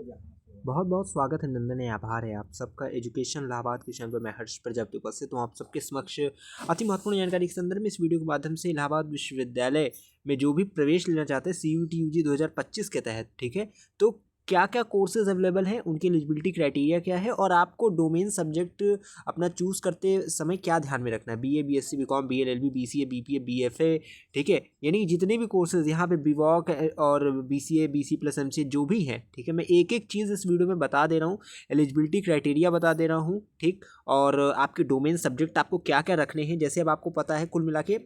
बहुत बहुत स्वागत है, नंदन है, आभार है आप सबका एजुकेशन इलाहाबाद के चैनल पर। मैं हर्ष प्रजापति उपस्थित हूँ आप सबके समक्ष अति महत्वपूर्ण जानकारी के संदर्भ में इस वीडियो के माध्यम से। इलाहाबाद विश्वविद्यालय में जो भी प्रवेश लेना चाहते हैं CUET UG 2025 के तहत, ठीक है, तो क्या क्या कोर्सेज अवेलेबल हैं, उनकी एलिजिबिलिटी क्राइटेरिया क्या है और आपको डोमेन सब्जेक्ट अपना चूज़ करते समय क्या ध्यान में रखना है। BA BSc BCom BL LB BCA BPA BFA, ठीक है, यानी जितने भी कोर्सेज यहाँ पे बीवॉक और BCA BC+MCA जो भी हैं, ठीक है, मैं एक एक चीज़ इस वीडियो में बता दे रहा हूँ, एलिजिबिलिटी क्राइटेरिया बता दे रहा हूँ, ठीक, और आपके डोमेन सब्जेक्ट आपको क्या क्या रखने हैं। जैसे अब आपको पता है कुल मिला के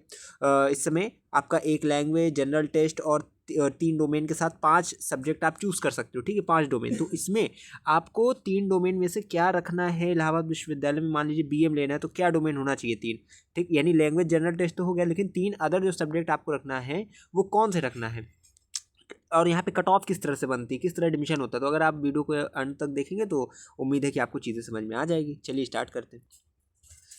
इस समय आपका एक लैंग्वेज, जनरल टेस्ट और 3 डोमेन के साथ 5 सब्जेक्ट आप चूज़ कर सकते हो, ठीक है, 5 डोमेन। तो इसमें आपको 3 डोमेन में से क्या रखना है। इलाहाबाद विश्वविद्यालय में मान लीजिए BM लेना है तो क्या डोमेन होना चाहिए? 3, ठीक, यानी लैंग्वेज, जनरल टेस्ट तो हो गया, लेकिन 3 अदर जो सब्जेक्ट आपको रखना है वो कौन से रखना है, और यहाँ पे कट ऑफ किस तरह से बनती है, किस तरह एडमिशन होता है। तो अगर आप वीडियो को अंत तक देखेंगे तो उम्मीद है कि आपको चीज़ें समझ में आ जाएगी। चलिए स्टार्ट करते हैं।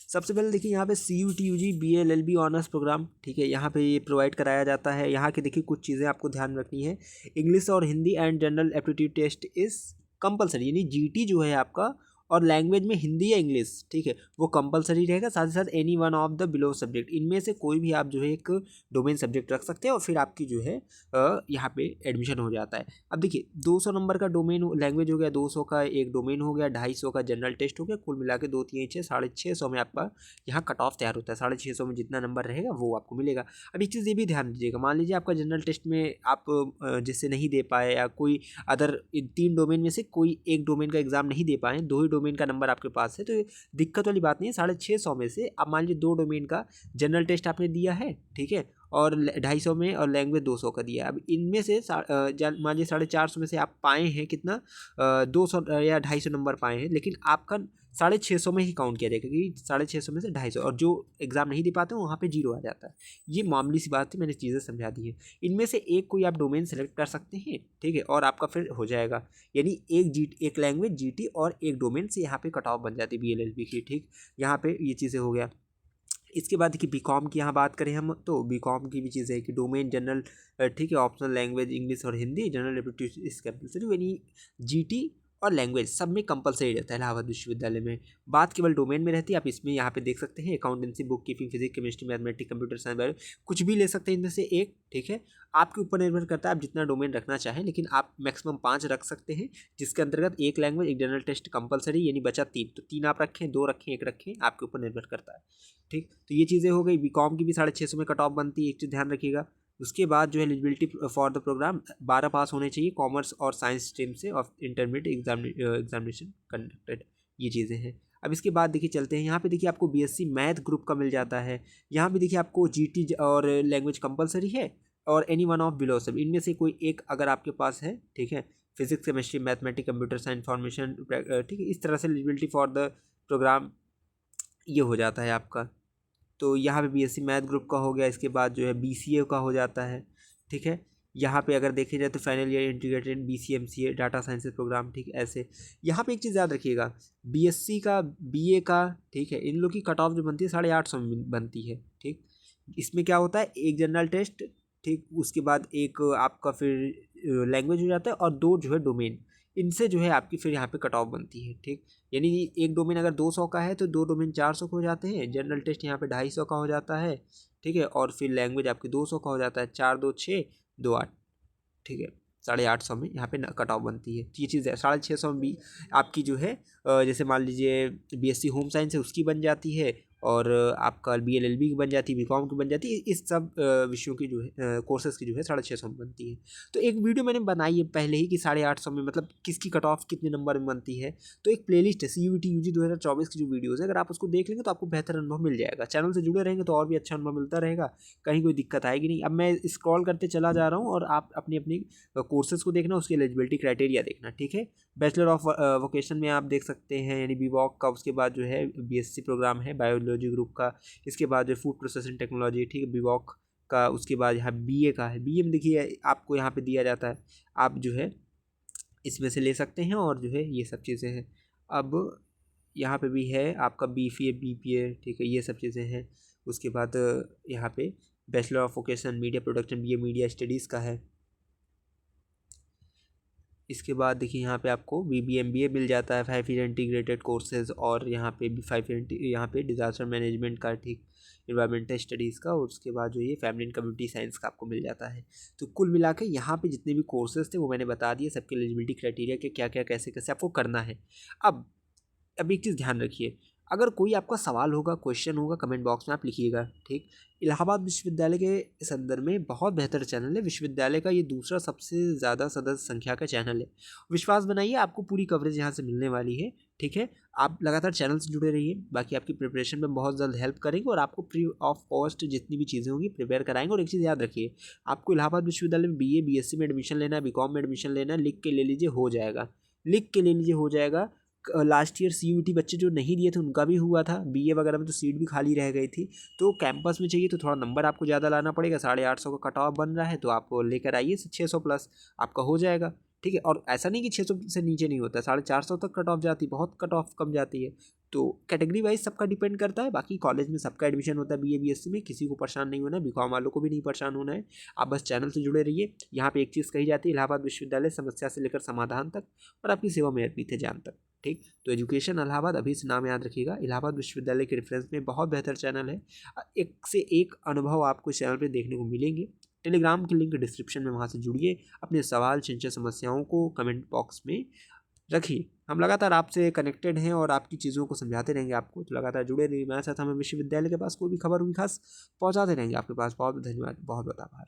सबसे पहले देखिए यहाँ पे CUET UG BL LB honours programme, ठीक है, यहाँ पे ये प्रोवाइड कराया जाता है। यहाँ के देखिए कुछ चीज़ें आपको ध्यान में रखनी है। इंग्लिश और Hindi and general aptitude test is compulsory, यानी GT जो है आपका, और लैंग्वेज में हिंदी या इंग्लिश, ठीक है, वो कंपलसरी रहेगा। साथ ही साथ any one of the below subject, इनमें से कोई भी आप जो है एक डोमेन सब्जेक्ट रख सकते हैं और फिर आपकी जो है यहाँ पे एडमिशन हो जाता है। अब देखिए 200 नंबर का डोमेन लैंग्वेज हो गया, 200 का एक डोमेन हो गया, 250 का जनरल टेस्ट हो गया, कुल मिला के 2 3 6 650 में आपका यहाँ कट ऑफ तैयार होता है। 650 में जितना नंबर रहेगा वो आपको मिलेगा। अब एक चीज़ ये भी ध्यान दीजिएगा, मान लीजिए आपका जनरल टेस्ट में आप जिससे नहीं दे पाए, या कोई अदर 3 डोमेन में से कोई एक डोमेन का एग्जाम नहीं दे पाए, 2 ही डोमेन का नंबर आपके पास है, तो दिक्कत वाली बात नहीं है। 650 में से आप मान लीजिए 2 डोमेन का जनरल टेस्ट आपने दिया है, ठीक है, और 250 में और लैंग्वेज 200 का दिया है। अब इनमें से मान लीजिए 450 में से आप पाए हैं कितना, 200 या 250 नंबर पाए हैं, लेकिन आपका 650 में ही काउंट किया जाएगा, क्योंकि 650 में से 250, और जो एग्जाम नहीं दे पाते वहाँ पे 0 आ जाता है। ये मामूली सी बात थी, मैंने चीज़ें समझा दी हैं। इनमें से एक कोई आप डोमेन सेलेक्ट कर सकते हैं, ठीक है, और आपका फिर हो जाएगा, यानी एक लैंग्वेज GT और एक डोमेन से यहाँ पे कट ऑफ बन जाती है BL LB की, ठीक। यहाँ पे ये चीज़ें हो गया। इसके बाद देखिए BCom की यहाँ बात करें हम, तो BCom की भी चीज़ है कि डोमेन जनरल, ठीक है, ऑप्शनल लैंग्वेज इंग्लिश और हिंदी, जनरल एप्टीट्यूड इस कंपलसरी, यानी GT और लैंग्वेज सब में कंपलसरी रहता है इलाहाबाद विश्वविद्यालय में। बात केवल डोमेन में रहती है। आप इसमें यहाँ पे देख सकते हैं accountancy, book keeping, physics, chemistry, mathematics, computer science, bio, कुछ भी ले सकते हैं इनमें से एक, ठीक है। आपके ऊपर निर्भर करता है आप जितना डोमेन रखना चाहें, लेकिन आप मैक्सिमम 5 रख सकते हैं, जिसके अंतर्गत एक लैंग्वेज, एक जनरल टेस्ट कंपलसरी, यानी बचा 3, तो 3 आप रखें, 2 रखें, 1 रखें, आपके ऊपर निर्भर करता है, ठीक। तो ये चीज़ें हो गई। BCom की भी 650 में कट ऑफ बनती है, एक चीज़ ध्यान रखिएगा। उसके बाद जो है एलिजिबिलिटी फॉर द प्रोग्राम 12 पास होने चाहिए कॉमर्स और साइंस स्ट्रीम से, और इंटरमीडिएट एग्जामिनेशन कंडक्टेड, ये चीज़ें हैं। अब इसके बाद देखिए चलते हैं, यहाँ पे देखिए आपको BSc मैथ ग्रुप का मिल जाता है। यहाँ पे देखिए आपको GT और लैंग्वेज कंपलसरी है, और एनी वन ऑफ बिलो सब, इनमें से कोई एक अगर आपके पास है, ठीक है, physics, chemistry, mathematics, computer science, information, ठीक है, इस तरह से एलिजिबिलिटी फॉर द प्रोग्राम ये हो जाता है आपका। तो यहाँ पे BSc मैथ ग्रुप का हो गया। इसके बाद जो है BCA का हो जाता है, ठीक है। यहाँ पे अगर देखे जाए तो final year integrated BC MCA data sciences programme, ठीक, ऐसे। यहाँ पे एक चीज़ याद रखिएगा, BSc का, BA का, ठीक है, इन लोग की कट ऑफ जो बनती है 850 में बनती है, ठीक। इसमें क्या होता है, एक जनरल टेस्ट, ठीक, उसके बाद एक आपका फिर लैंग्वेज हो जाता है, और 2 जो है डोमेन, इनसे जो है आपकी फिर यहाँ पे कट ऑफ बनती है, ठीक। यानी एक डोमेन अगर 200 का है तो 2 डोमेन 400 का हो जाते हैं, जनरल टेस्ट यहाँ पे 250 का हो जाता है, ठीक है, और फिर लैंग्वेज आपकी 200 का हो जाता है। 4 2 6 2 8, ठीक है, 850 में यहाँ पे कट ऑफ बनती है। तो ये चीज़ है। 650 में भी आपकी जो है जैसे मान लीजिए BSc होम साइंस है उसकी बन जाती है, और आपका BL LB की बन जाती है, BCom की बन जाती है, इस सब विषयों की जो है कोर्सेज़ की जो है 650 में बनती है। तो एक वीडियो मैंने बनाई है पहले ही कि 850 में मतलब किसकी कट ऑफ कितने नंबर में बनती है। तो एक प्लेलिस्ट है CUET UG 2024 की जो वीडियोज़ है, अगर आप उसको देख लेंगे तो आपको बेहतर अनुभव मिल जाएगा। चैनल से जुड़े रहेंगे तो और भी अच्छा अनुभव मिलता रहेगा, कहीं कोई दिक्कत आएगी नहीं। अब मैं स्क्रॉल करते चला जा रहा हूँ, और आप अपनी अपनी कोर्सेज़ को देखना, उसकी एलिजिबिलिटी क्राइटेरिया देखना, ठीक है। बैचलर ऑफ वोकेशन में आप देख सकते हैं, यानी BVOC का, उसके बाद जो है BSc प्रोग्राम है बायोलॉजी ग्रुप का, इसके बाद जो फूड प्रोसेसिंग टेक्नोलॉजी, ठीक है, BVOC का, उसके बाद यहाँ BA का है। BA में देखिए आपको यहाँ पे दिया जाता है, आप जो है इसमें से ले सकते हैं, और जो है ये सब चीज़ें हैं। अब यहाँ पे भी है आपका BFA BPA, ठीक है, ये सब चीज़ें हैं। उसके बाद यहाँ पे bachelor of vocation media production BA media studies का है। इसके बाद देखिए यहाँ पे आपको BBMBA मिल जाता है, 5 ईयर इंटीग्रेटेड कोर्सेज, और यहाँ पे भी 5 ईयर यहाँ पे डिज़ास्टर मैनेजमेंट का, ठीक, इन्वायरमेंटल स्टडीज़ का, और उसके बाद जो ये फैमिली एंड कम्युनिटी साइंस का आपको मिल जाता है। तो कुल मिला के यहाँ पे जितने भी कोर्सेज थे वो मैंने बता दिए, सबके एलिजिबिलिटी क्राइटेरिया के क्या क्या कैसे कैसे आपको करना है। अब एक चीज़ ध्यान रखिए, अगर कोई आपका सवाल होगा, क्वेश्चन होगा, कमेंट बॉक्स में आप लिखिएगा, ठीक। इलाहाबाद विश्वविद्यालय के संदर्भ में बहुत बेहतर चैनल है, विश्वविद्यालय का ये दूसरा सबसे ज़्यादा सदस्य संख्या का चैनल है। विश्वास बनाइए, आपको पूरी कवरेज यहाँ से मिलने वाली है, ठीक है। आप लगातार चैनल से जुड़े रहिए, बाकी आपकी प्रिपरेशन में बहुत जल्द हेल्प करेंगे और आपको फ्री ऑफ कॉस्ट जितनी भी चीज़ें होंगी प्रिपेयर कराएंगे। और एक चीज़ याद रखिए, आपको इलाहाबाद विश्वविद्यालय में BA BSc में एडमिशन लेना है, BCom में एडमिशन लेना है, लिख के ले लीजिए, हो जाएगा, लिख के ले लीजिए, हो जाएगा। लास्ट ईयर CUET बच्चे जो नहीं दिए थे उनका भी हुआ था, BA वगैरह में तो सीट भी खाली रह गई थी। तो कैंपस में चाहिए तो थोड़ा नंबर आपको ज़्यादा लाना पड़ेगा, 850 का कट ऑफ बन रहा है, तो आप लेकर आइए 600 प्लस, आपका हो जाएगा, ठीक है। और ऐसा नहीं कि 600 से नीचे नहीं होता, 450 तक कट ऑफ जाती, बहुत कट ऑफ कम जाती है। तो कैटेगरी वाइज सबका डिपेंड करता है, बाकी कॉलेज में सबका एडमिशन होता है BA BSc में, किसी को परेशान नहीं होना है, BCom वालों को भी नहीं परेशान होना है। आप बस चैनल से जुड़े रहिए। यहाँ पे एक चीज़ कही जाती है, इलाहाबाद विश्वविद्यालय समस्या से लेकर समाधान तक और आपकी सेवा में अर्पित है जान तक, ठीक। तो एजुकेशन इलाहाबाद, अभी से नाम याद रखिएगा, इलाहाबाद विश्वविद्यालय के रेफरेंस में बहुत बेहतर चैनल है। एक से एक अनुभव आपको इस चैनल पे देखने को मिलेंगे। टेलीग्राम की लिंक डिस्क्रिप्शन में, वहाँ से जुड़िए, अपने सवाल चिंता समस्याओं को कमेंट बॉक्स में रखिए। हम लगातार आपसे कनेक्टेड हैं और आपकी चीज़ों को समझाते रहेंगे आपको, तो लगातार जुड़े रहिए। मेरे साथ हमें विश्वविद्यालय के पास कोई भी खबर हुई खास पहुँचाते रहेंगे आपके पास। बहुत बहुत धन्यवाद, बहुत बहुत आभार।